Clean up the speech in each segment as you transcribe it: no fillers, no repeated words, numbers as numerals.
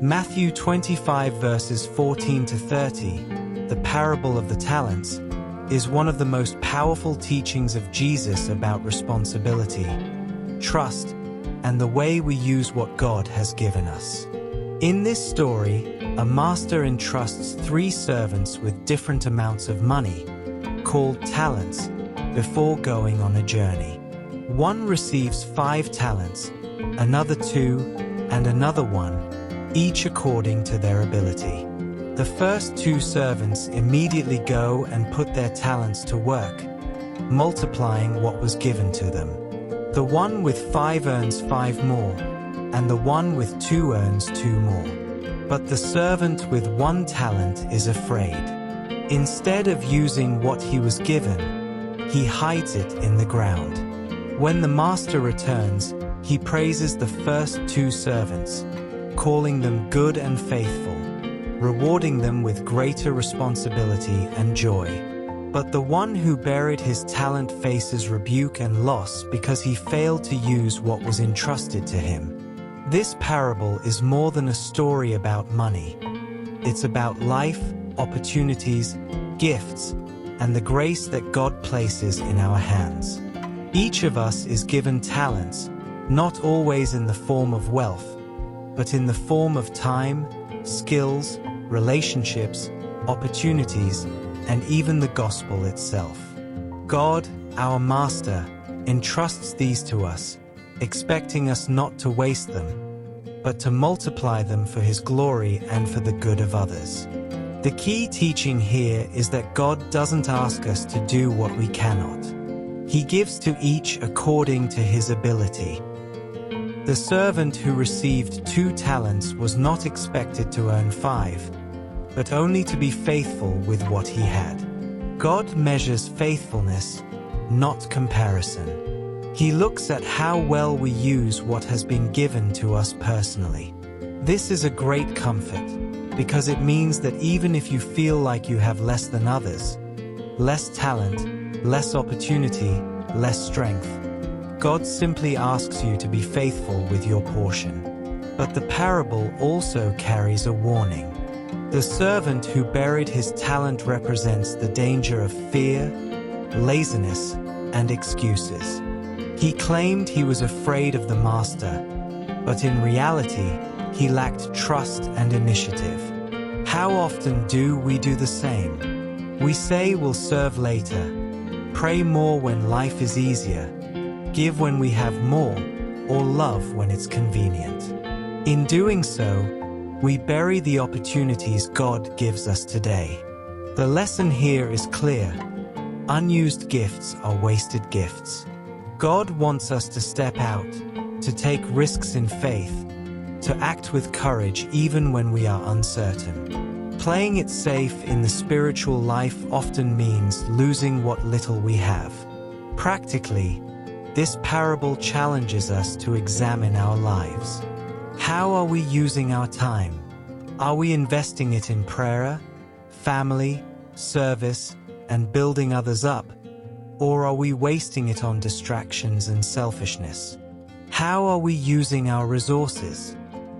Matthew 25 verses 14 to 30, the parable of the talents, is one of the most powerful teachings of Jesus about responsibility, trust, and the way we use what God has given us. In this story, a master entrusts 3 servants with different amounts of money, called talents, before going on a journey. One receives 5 talents, another 2, and another 1, each according to their ability. The first 2 servants immediately go and put their talents to work, multiplying what was given to them. The one with 5 earns 5 more, and the one with 2 earns 2 more. But the servant with 1 talent is afraid. Instead of using what he was given, he hides it in the ground. When the master returns, he praises the first 2 servants, calling them good and faithful, rewarding them with greater responsibility and joy. But the one who buried his talent faces rebuke and loss because he failed to use what was entrusted to him. This parable is more than a story about money. It's about life, opportunities, gifts, and the grace that God places in our hands. Each of us is given talents, not always in the form of wealth, but in the form of time, skills, relationships, opportunities, and even the gospel itself. God, our Master, entrusts these to us, expecting us not to waste them, but to multiply them for His glory and for the good of others. The key teaching here is that God doesn't ask us to do what we cannot. He gives to each according to his ability. The servant who received 2 talents was not expected to earn 5, but only to be faithful with what he had. God measures faithfulness, not comparison. He looks at how well we use what has been given to us personally. This is a great comfort, because it means that even if you feel like you have less than others, less talent, less opportunity, less strength, God simply asks you to be faithful with your portion. But the parable also carries a warning. The servant who buried his talent represents the danger of fear, laziness, and excuses. He claimed he was afraid of the master, but in reality, he lacked trust and initiative. How often do we do the same? We say we'll serve later, pray more when life is easier, give when we have more, or love when it's convenient. In doing so, we bury the opportunities God gives us today. The lesson here is clear. Unused gifts are wasted gifts. God wants us to step out, to take risks in faith, to act with courage even when we are uncertain. Playing it safe in the spiritual life often means losing what little we have. Practically, this parable challenges us to examine our lives. How are we using our time? Are we investing it in prayer, family, service, and building others up? Or are we wasting it on distractions and selfishness? How are we using our resources?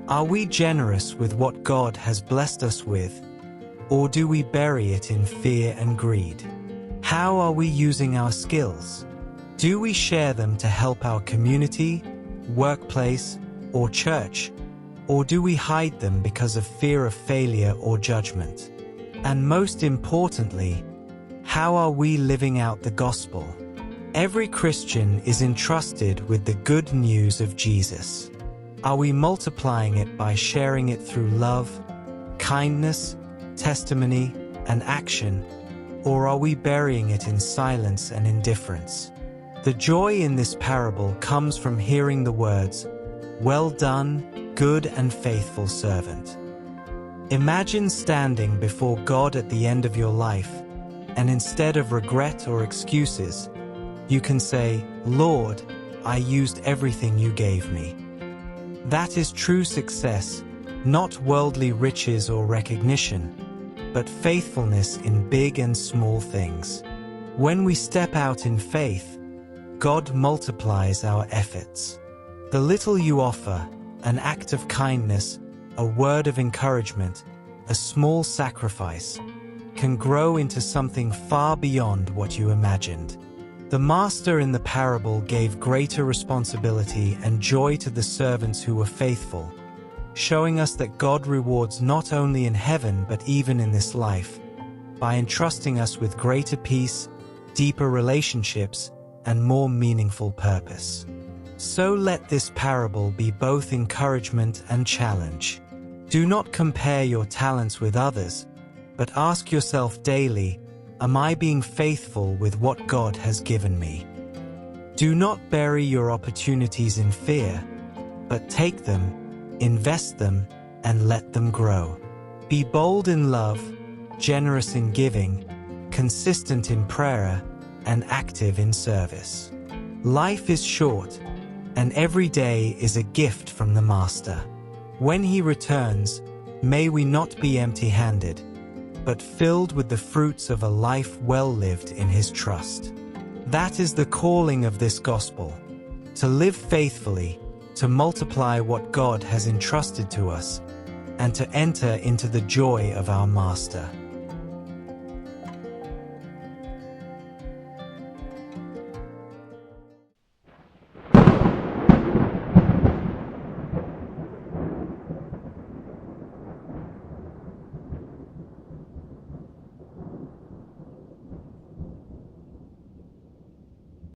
Are we generous with what God has blessed us with? Or do we bury it in fear and greed? How are we using our skills? Do we share them to help our community, workplace, or church? Or do we hide them because of fear of failure or judgment? And most importantly, how are we living out the gospel? Every Christian is entrusted with the good news of Jesus. Are we multiplying it by sharing it through love, kindness, testimony, and action? Or are we burying it in silence and indifference? The joy in this parable comes from hearing the words, "Well done, good and faithful servant." Imagine standing before God at the end of your life, and instead of regret or excuses, you can say, "Lord, I used everything you gave me." That is true success, not worldly riches or recognition, but faithfulness in big and small things. When we step out in faith, God multiplies our efforts. The little you offer, an act of kindness, a word of encouragement, a small sacrifice, can grow into something far beyond what you imagined. The master in the parable gave greater responsibility and joy to the servants who were faithful, showing us that God rewards not only in heaven but even in this life, by entrusting us with greater peace, deeper relationships, and more meaningful purpose. So let this parable be both encouragement and challenge. Do not compare your talents with others, but ask yourself daily, am I being faithful with what God has given me? Do not bury your opportunities in fear, but take them, invest them, and let them grow. Be bold in love, generous in giving, consistent in prayer, and active in service. Life is short, and every day is a gift from the Master. When He returns, may we not be empty-handed, but filled with the fruits of a life well lived in His trust. That is the calling of this gospel, to live faithfully, to multiply what God has entrusted to us, and to enter into the joy of our Master.